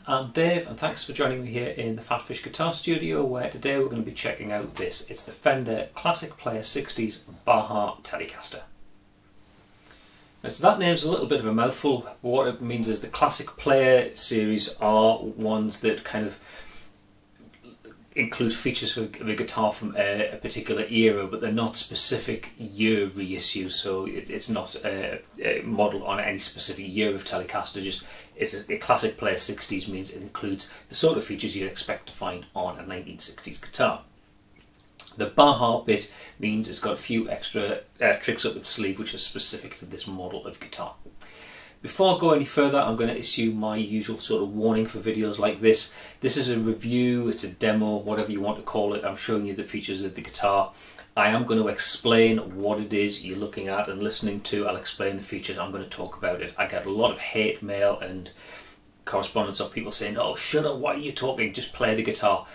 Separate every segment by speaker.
Speaker 1: I'm Dave, and thanks for joining me here in the PhatPhish guitar studio, where today we're going to be checking out this. It's the Fender Classic Player 60s Baja Telecaster. Now, so that name's a little bit of a mouthful, but what it means is the Classic Player series are ones that kind of include features for the guitar from a particular era, but they're not specific year reissues, so it's not a model on any specific year of Telecaster. Just it's a Classic Player 60s means it includes the sort of features you'd expect to find on a 1960s guitar. The Baja bit means it's got a few extra tricks up its sleeve which are specific to this model of guitar. Before I go any further, I'm going to issue my usual sort of warning for videos like this. This is a review, it's a demo, whatever you want to call it. I'm showing you the features of the guitar. I am going to explain what it is you're looking at and listening to. I'll explain the features, I'm going to talk about it. I get a lot of hate mail and correspondence of people saying, "Oh, shut up, why are you talking? Just play the guitar."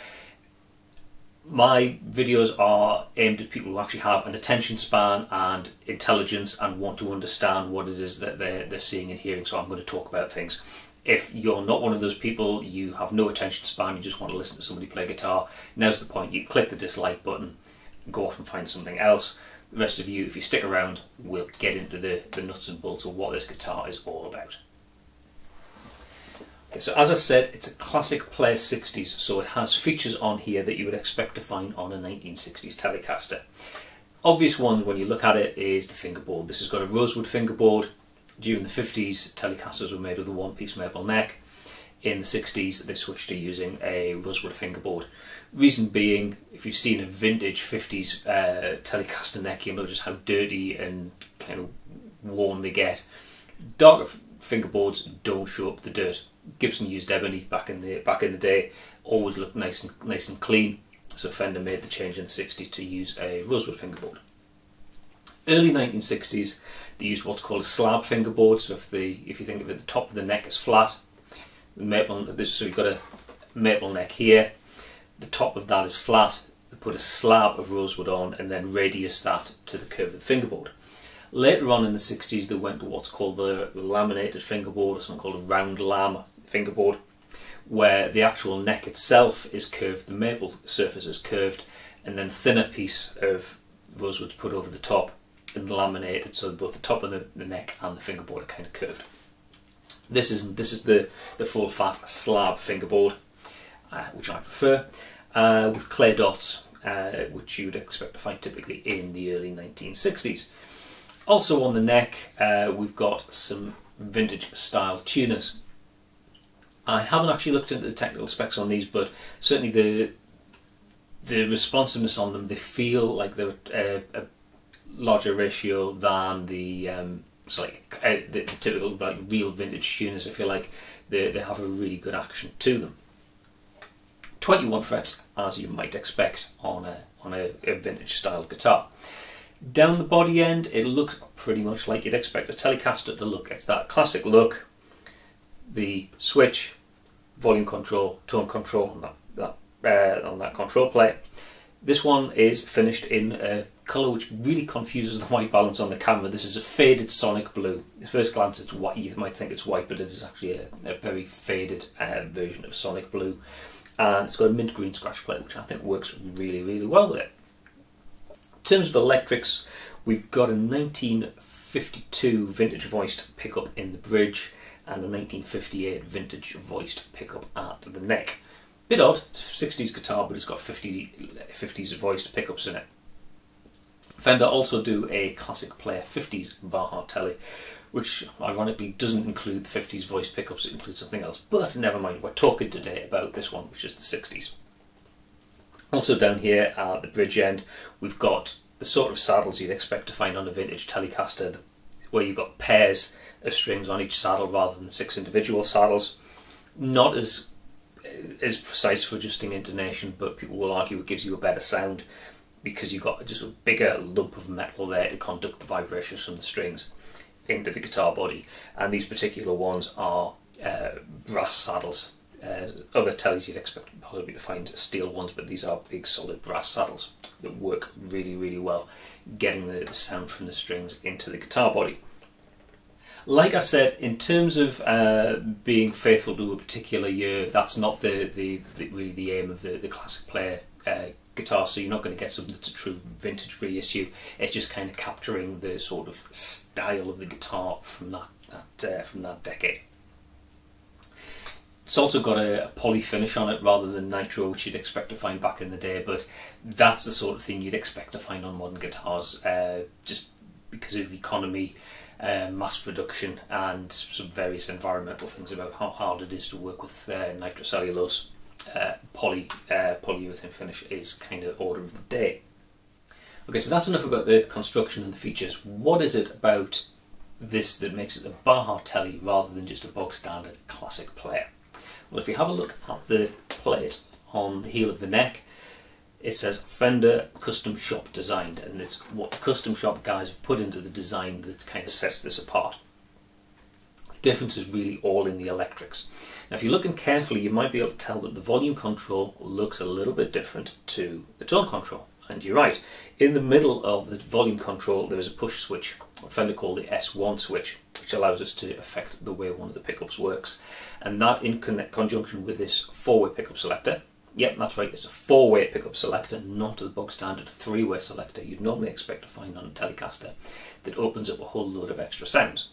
Speaker 1: My videos are aimed at people who actually have an attention span and intelligence and want to understand what it is that they're seeing and hearing, so I'm going to talk about things. If you're not one of those people, you have no attention span, you just want to listen to somebody play guitar, now's the point. You click the dislike button, go off and find something else. The rest of you, if you stick around, we'll get into the nuts and bolts of what this guitar is all about. Okay, so as I said, it's a Classic Player 60s, so it has features on here that you would expect to find on a 1960s Telecaster. Obvious one when you look at it is the fingerboard. This has got a Rosewood Fingerboard. During the 50s, Telecasters were made with a one-piece maple neck. In the 60s, they switched to using a Rosewood Fingerboard. Reason being, if you've seen a vintage 50s Telecaster neck, you'll know just how dirty and kind of worn they get. Darker fingerboards don't show up the dirt. Gibson used ebony back in the day, always looked nice and clean, so Fender made the change in the 60s to use a Rosewood fingerboard. Early 1960s, they used what's called a slab fingerboard. So if you think of it, the top of the neck is flat, so you've got a maple neck here, the top of that is flat, they put a slab of rosewood on and then radius that to the curve of the fingerboard. Later on in the 60s, they went to what's called the laminated fingerboard, or something called a round lam fingerboard, where the actual neck itself is curved, the maple surface is curved, and then a thinner piece of rosewood's put over the top and laminated, so both the top of the neck and the fingerboard are kind of curved. This is the full fat slab fingerboard, which I prefer, with clay dots, which you would expect to find typically in the early 1960s. Also on the neck, we've got some vintage style tuners. I haven't actually looked into the technical specs on these, but certainly the responsiveness on them, they feel like they're a larger ratio than the typical like real vintage tuners. I feel like they have a really good action to them. 21 frets, as you might expect on a vintage style guitar. Down the body end, it looks pretty much like you'd expect a Telecaster to look. It's that classic look, the switch, volume control, tone control on that control plate. This one is finished in a colour which really confuses the white balance on the camera. This is a faded sonic blue. At first glance it's white, you might think it's white, but it is actually a very faded version of sonic blue. And it's got a mint green scratch plate, which I think works really, really well with it. In terms of electrics, we've got a 1952 vintage voiced pickup in the bridge and a 1958 vintage voiced pickup at the neck. Bit odd, it's a 60s guitar, but it's got 50s voiced pickups in it. Fender also do a Classic Player 50s Baja Tele, which ironically doesn't include the 50s voiced pickups, it includes something else, but never mind, we're talking today about this one, which is the 60s. Also down here at the bridge end, we've got the sort of saddles you'd expect to find on a vintage Telecaster, where you've got pairs of strings on each saddle rather than 6 individual saddles. Not as precise for adjusting intonation, but people will argue it gives you a better sound because you've got just a bigger lump of metal there to conduct the vibrations from the strings into the guitar body. And these particular ones are brass saddles. Other tellies you'd expect possibly to find steel ones, but these are big solid brass saddles that work really, really well, getting the sound from the strings into the guitar body. Like I said, in terms of being faithful to a particular year, that's not really the aim of the classic player guitar. So you're not going to get something that's a true vintage reissue. It's just kind of capturing the sort of style of the guitar from that decade. It's also got a poly finish on it rather than nitro, which you'd expect to find back in the day, but that's the sort of thing you'd expect to find on modern guitars, just because of economy, mass production, and some various environmental things about how hard it is to work with nitrocellulose. Polyurethane finish is kind of order of the day. Okay, so that's enough about the construction and the features. What is it about this that makes it a Baja Tele rather than just a bog standard classic player? Well, if you have a look at the plate on the heel of the neck, it says Fender Custom Shop Designed, and it's what the custom shop guys have put into the design that kind of sets this apart. The difference is really all in the electrics. Now, if you're looking carefully, you might be able to tell that the volume control looks a little bit different to the tone control. And you're right, in the middle of the volume control there is a push switch, what Fender call the S1 switch, which allows us to affect the way one of the pickups works. And that in conjunction with this four-way pickup selector. Yep, that's right, it's a four-way pickup selector, not the bog standard three-way selector you'd normally expect to find on a Telecaster, that opens up a whole load of extra sounds.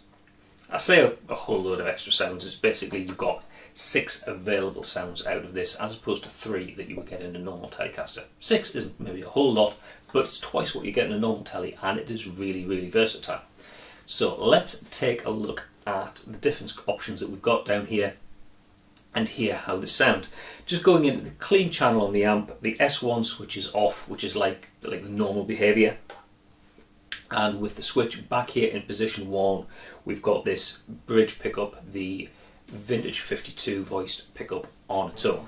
Speaker 1: I say a whole load of extra sounds, it's basically you've got 6 available sounds out of this, as opposed to 3 that you would get in a normal Telecaster. 6 isn't maybe a whole lot, but it's twice what you get in a normal Tele, and it is really, really versatile. So let's take a look at the different options that we've got down here and hear how they sound. Just going into the clean channel on the amp, the S1 switch is off, which is like the normal behaviour. And with the switch back here in position 1, we've got this bridge pickup, the vintage 52 voiced pickup on its own.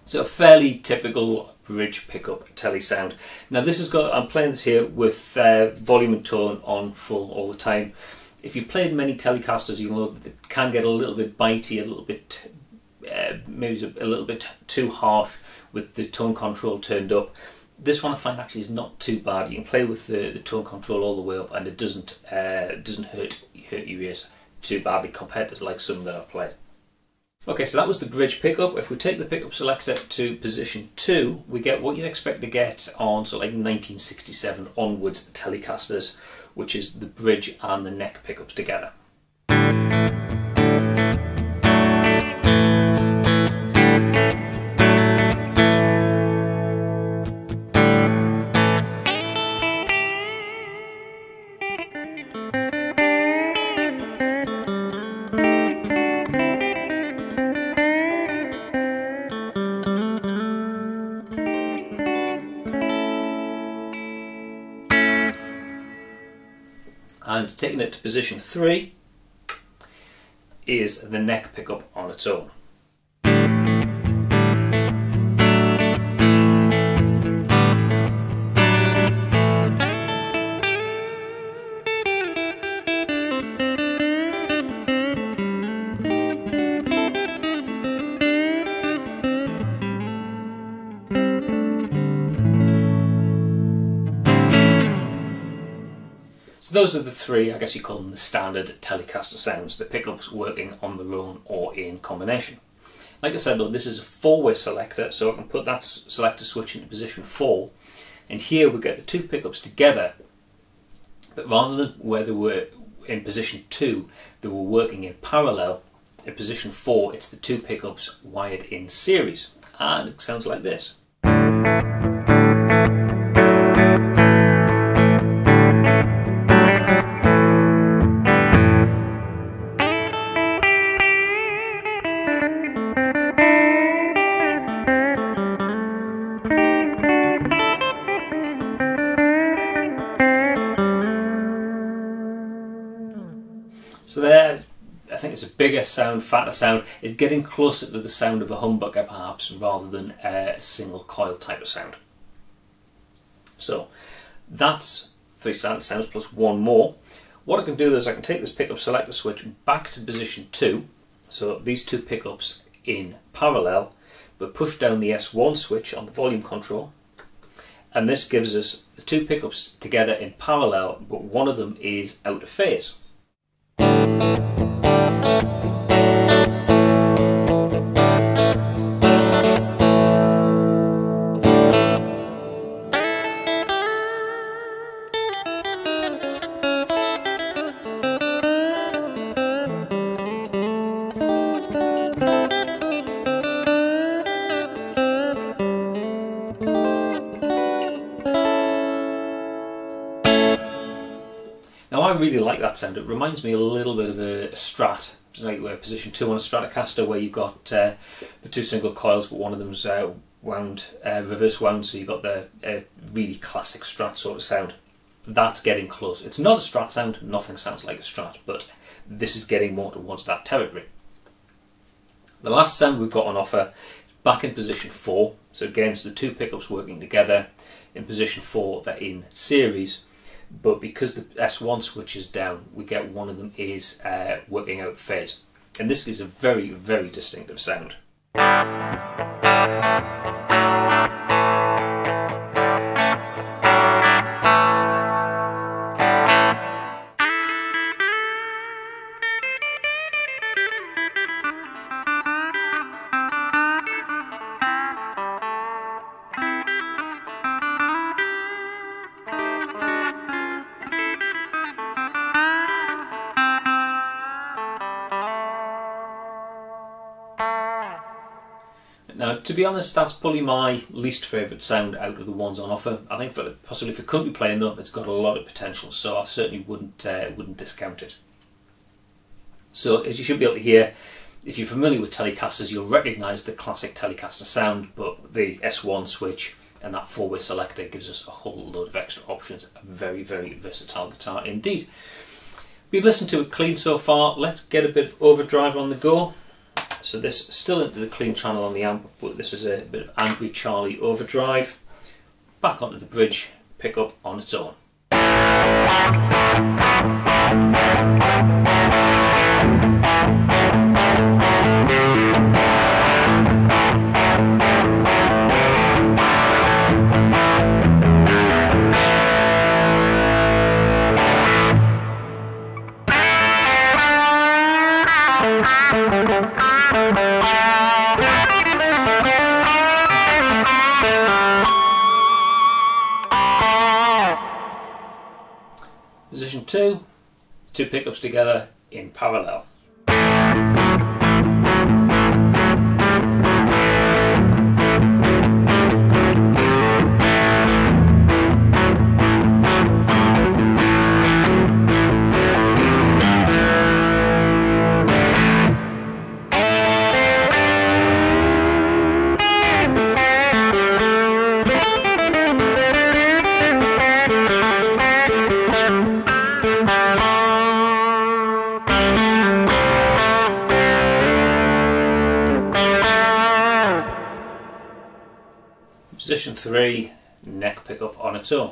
Speaker 1: So a fairly typical bridge pickup Tele sound. Now this has got, I'm playing this here with volume and tone on full all the time. If you've played many Telecasters, you know that it can get a little bit bitey, a little bit, maybe a little bit too harsh with the tone control turned up. This one I find actually is not too bad. You can play with the tone control all the way up, and it doesn't hurt your ears too badly compared to like some that I've played. Okay, so that was the bridge pickup. If we take the pickup selector to position 2, we get what you'd expect to get on sort of like 1967 onwards Telecasters, which is the bridge and the neck pickups together. And taking it to position 3 is the neck pickup on its own. So those are the 3, I guess you call them the standard Telecaster sounds, the pickups working on their own or in combination. Like I said though, this is a 4-way selector, so I can put that selector switch into position 4, and here we get the 2 pickups together, but rather than where they were in position 2, they were working in parallel. In position 4, it's the 2 pickups wired in series, and it sounds like this. So there, I think it's a bigger sound, fatter sound. It's getting closer to the sound of a humbucker perhaps, rather than a single coil type of sound. So that's 3 standard sounds plus 1 more. What I can do is I can take this pickup selector switch back to position 2, so these 2 pickups in parallel, but push down the S1 switch on the volume control, and this gives us the 2 pickups together in parallel, but one of them is out of phase. Now I really like that sound. It reminds me a little bit of a Strat. It's like position 2 on a Stratocaster, where you've got the 2 single coils, but one of them's reverse wound, so you've got the really classic Strat sort of sound. That's getting close. It's not a Strat sound, nothing sounds like a Strat, but this is getting more towards that territory. The last sound we've got on offer is back in position 4, so again it's the 2 pickups working together. In position 4 they're in series, but because the S1 switch is down, we get one of them is working out phase. And this is a very, very distinctive sound. Now, to be honest, that's probably my least favourite sound out of the ones on offer. I think possibly for country playing though, it's got a lot of potential, so I certainly wouldn't discount it. So, as you should be able to hear, if you're familiar with Telecasters, you'll recognise the classic Telecaster sound, but the S1 switch and that 4-way selector gives us a whole load of extra options. A very, very versatile guitar indeed. We've listened to it clean so far. Let's get a bit of overdrive on the go. So this is still into the clean channel on the amp, but this is a bit of Angry Charlie overdrive. Back onto the bridge, pick up on its own. Position 2, 2 pickups together in parallel. Position 3, neck pickup on its own.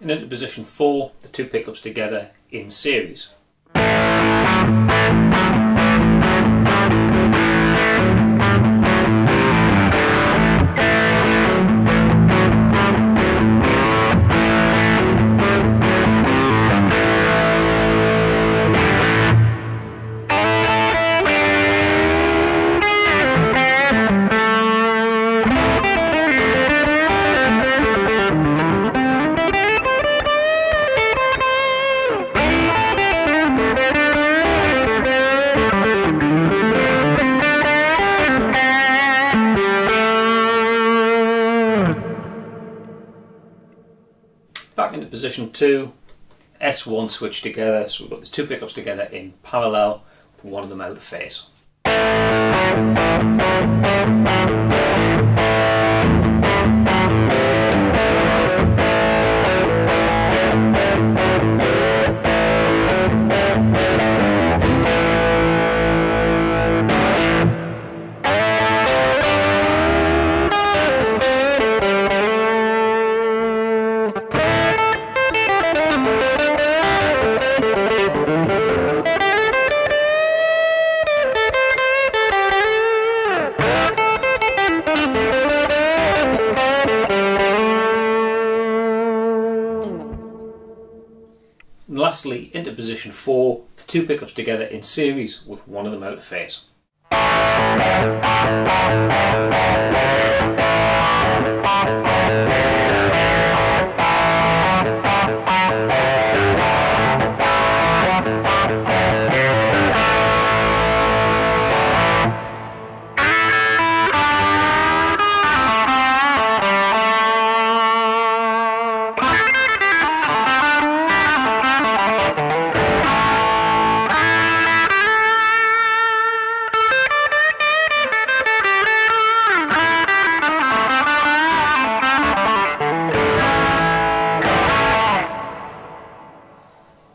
Speaker 1: And into position 4, the 2 pickups together in series. back into position 2, S1 switch together, so we've got these two pickups together in parallel, put one of them out of phase.
Speaker 2: And lastly, into position 4, the two pickups together in series with one of them out of phase.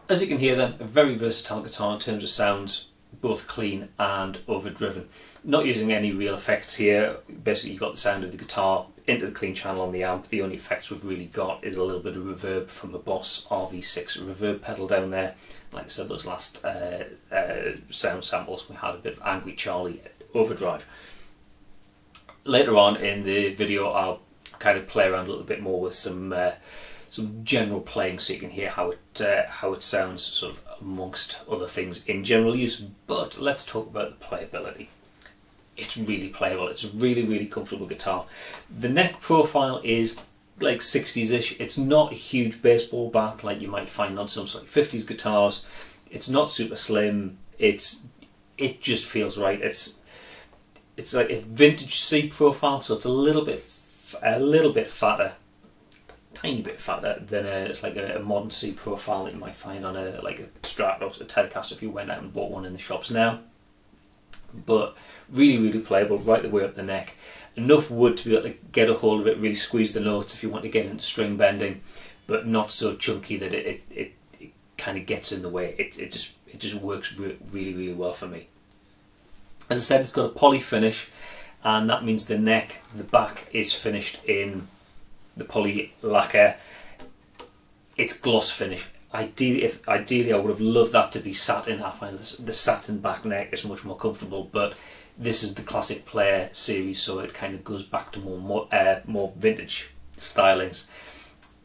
Speaker 2: As you can hear then, a very versatile guitar in terms of sounds, both clean and overdriven. Not using any real effects here, basically you've got the sound of the guitar into the clean channel on the amp. The only effects we've really got is a little bit of reverb from the Boss RV6 reverb pedal down there. Like I said, those last sound samples, we had a bit of Angry Charlie Overdrive. Later on in the video I'll kind of play around a little bit more with some general playing so you can hear how it sounds sort of amongst other things in general use. But let's talk about the playability. It's really playable, it's a really comfortable guitar. The neck profile is like 60s-ish. It's not a huge baseball back like you might find on some sort of 50s guitars. It's not super slim, it just feels right. It's like a vintage C profile, so it's a little bit fatter, tiny bit fatter than it's like a modern C profile that you might find on a Strat or a Telecaster if you went out and bought one in the shops now. But really playable right the way up the neck. Enough wood to be able to get a hold of it, really squeeze the notes if you want to get into string bending, but not so chunky that it kind of gets in the way. It just works really well for me. As I said, it's got a poly finish, and that means the neck, the back is finished in the poly lacquer. It's gloss finish. Ideally I would have loved that to be satin. I find the satin back neck is much more comfortable, but this is the classic Player series, so it kind of goes back to more vintage stylings.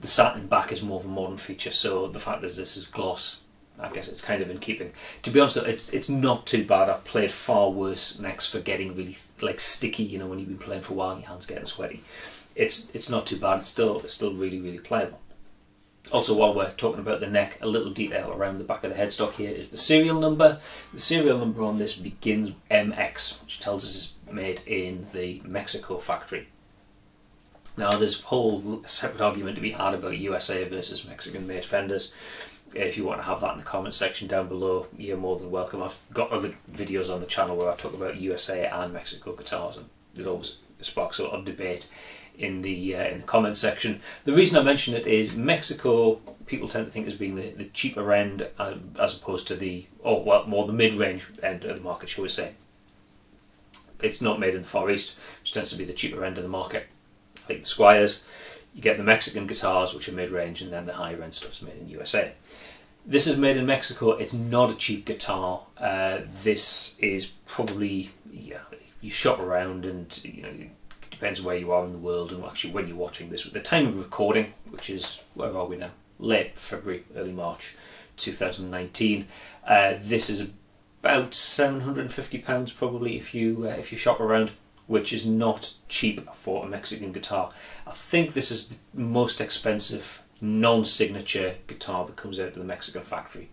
Speaker 2: The satin back is more of a modern feature, so the fact that this is gloss, I guess it's kind of in keeping. To be honest, it's not too bad. I've played far worse necks for getting really like sticky, you know, when you've been playing for a while and your hands getting sweaty. It's not too bad. It's still really playable. Also, while we're talking about the neck, a little detail around the back of the headstock here is the serial number. The serial number on this begins MX, which tells us it's made in the Mexico factory. Now, there's a whole separate argument to be had about USA versus Mexican-made Fenders. If you want to have that in the comment section down below, you're more than welcome. I've got other videos on the channel where I talk about USA and Mexico guitars, and it always sparks a lot of debate in the comment section. The reason I mention it is Mexico, people tend to think as being the cheaper end as opposed to more the mid-range end of the market, shall we say. It's not made in the Far East, which tends to be the cheaper end of the market. Like the Squires, you get the Mexican guitars, which are mid-range, and then the higher end stuff's made in USA. This is made in Mexico. It's not a cheap guitar. This is probably, yeah, you shop around and, you know, depends where you are in the world and actually when you're watching this. At the time of recording, which is, where are we now? Late February, early March 2019. This is about £750 probably if you shop around, which is not cheap for a Mexican guitar. I think this is the most expensive non-signature guitar that comes out of the Mexican factory.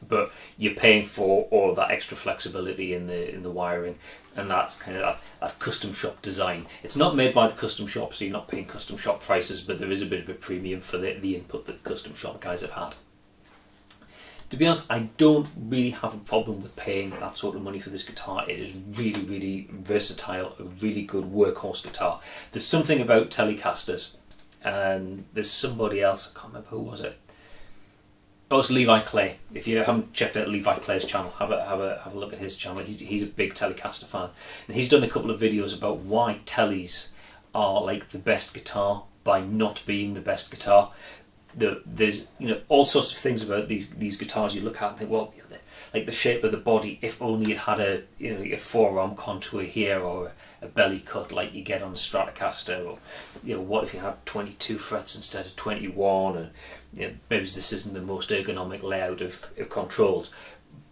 Speaker 1: but you're paying for all of that extra flexibility in the wiring, and that's kind of that custom shop design. It's not made by the custom shop, so you're not paying custom shop prices, but there is a bit of a premium for the input that the custom shop guys have had. To be honest, I don't really have a problem with paying that sort of money for this guitar. It is really, really versatile, a really good workhorse guitar. There's something about Telecasters, and there's somebody else, I can't remember who was it. Oh, it's Levi Clay. If you haven't checked out Levi Clay's channel, have a look at his channel. He's a big Telecaster fan, and he's done a couple of videos about why Tellies are like the best guitar by not being the best guitar. There's all sorts of things about these guitars you look at and think, well, like the shape of the body, if only it had a forearm contour here, or a belly cut like you get on a Stratocaster, or what if you had 22 frets instead of 21, and maybe this isn't the most ergonomic layout of controls,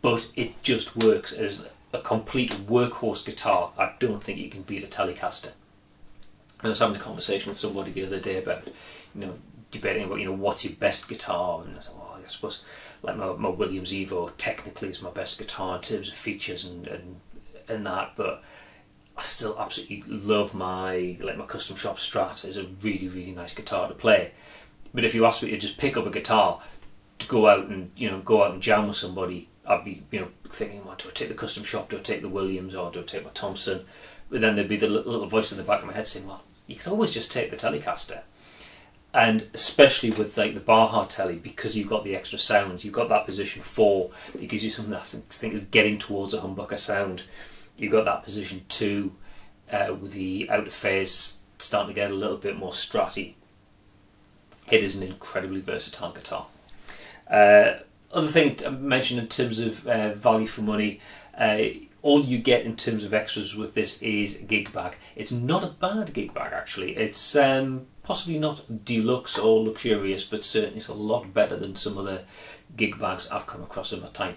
Speaker 1: but it just works as a complete workhorse guitar. I don't think you can beat a Telecaster. I was having a conversation with somebody the other day about debating about what's your best guitar, and I said, well, I suppose like my Williams Evo technically is my best guitar in terms of features and that, but I still absolutely love my custom shop Strat. Is a really, really nice guitar to play. But if you ask me to just pick up a guitar to go out and jam with somebody, I'd be thinking, well, do I take the custom shop, do I take the Williams, or do I take my Thompson? But then there'd be the little voice in the back of my head saying, well, you can always just take the Telecaster. And especially with like the Baja Tele, because you've got the extra sounds, you've got that position 4, it gives you something that I think is getting towards a humbucker sound. You've got that position 2 with the out of phase starting to get a little bit more stratty. It is an incredibly versatile guitar. Other thing to mention in terms of value for money, all you get in terms of extras with this is a gig bag. It's not a bad gig bag actually. It's possibly not deluxe or luxurious, but certainly it's a lot better than some of the gig bags I've come across in my time.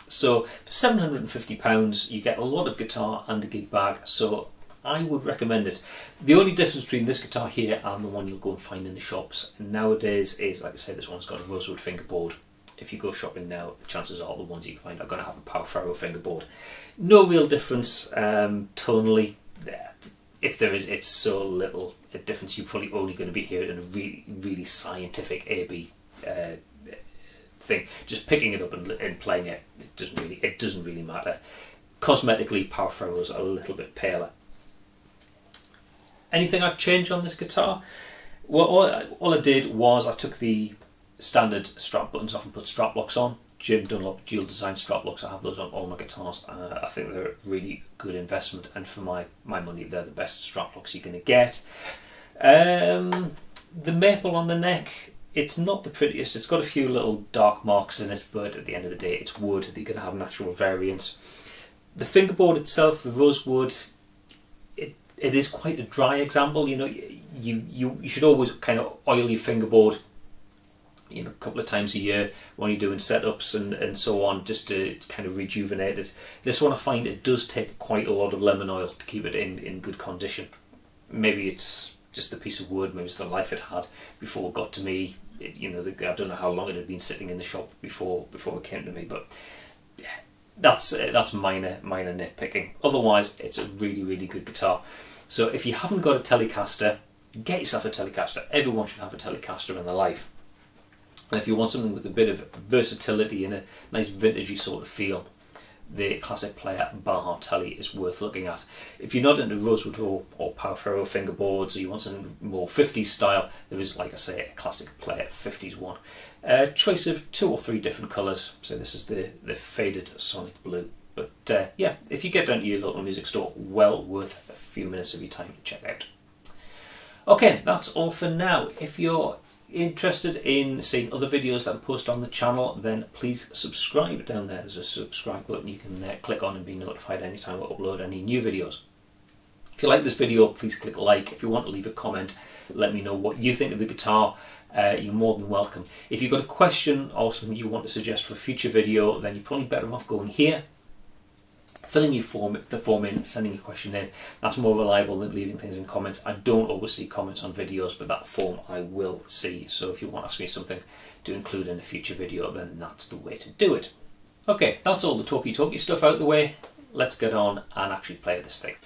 Speaker 1: So for £750 you get a lot of guitar and a gig bag, so I would recommend it. The only difference between this guitar here and the one you'll go and find in the shops nowadays is, like I said, this one's got a Rosewood Fingerboard. If you go shopping now, the chances are the ones you can find are going to have a Power Ferro fingerboard. No real difference tonally. If there is, it's so little a difference. You're probably only going to be hearing in a really, really scientific A/B thing. Just picking it up and playing it, it doesn't really matter. Cosmetically, Power Ferro's a little bit paler. Anything I'd change on this guitar? Well, all I did was I took the standard strap buttons off and put strap locks on. Jim Dunlop dual design strap locks. I have those on all my guitars. I think they're a really good investment, and for my money they're the best strap locks you're going to get. The maple on the neck, it's not the prettiest. It's got a few little dark marks in it, but at the end of the day it's wood. They're going to have natural variance. The fingerboard itself, the Rosewood, it is quite a dry example. You should always kind of oil your fingerboard a couple of times a year when you're doing setups and so on, just to kind of rejuvenate it. This one I find it does take quite a lot of lemon oil to keep it in good condition. Maybe it's just the piece of wood, maybe it's the life it had before it got to me. I don't know how long it had been sitting in the shop before it came to me, but yeah, that's minor nitpicking. Otherwise, it's a really, really good guitar. So if you haven't got a Telecaster, get yourself a Telecaster. Everyone should have a Telecaster in their life. And if you want something with a bit of versatility and a nice vintagey sort of feel, the classic player Baja Tele is worth looking at. If you're not into Rosewood or Power Ferro fingerboards, or you want something more 50s style, there is, like I say, a classic player 50s one. A choice of 2 or 3 different colours. So this is the faded Sonic Blue. But yeah, if you get down to your local music store, well worth a few minutes of your time to check out. Okay, that's all for now. If you're interested in seeing other videos that I post on the channel, then please subscribe down there. There's a subscribe button you can click on and be notified anytime I upload any new videos. If you like this video, please click like. If you want to leave a comment, let me know what you think of the guitar. You're more than welcome. If you've got a question or something you want to suggest for a future video, then you're probably better off going here, filling the form in, sending your question in. That's more reliable than leaving things in comments. I don't always see comments on videos, but that form I will see. So if you want to ask me something to include in a future video, then that's the way to do it.
Speaker 2: Okay, that's all the talky stuff out the way. Let's get on and actually play this thing.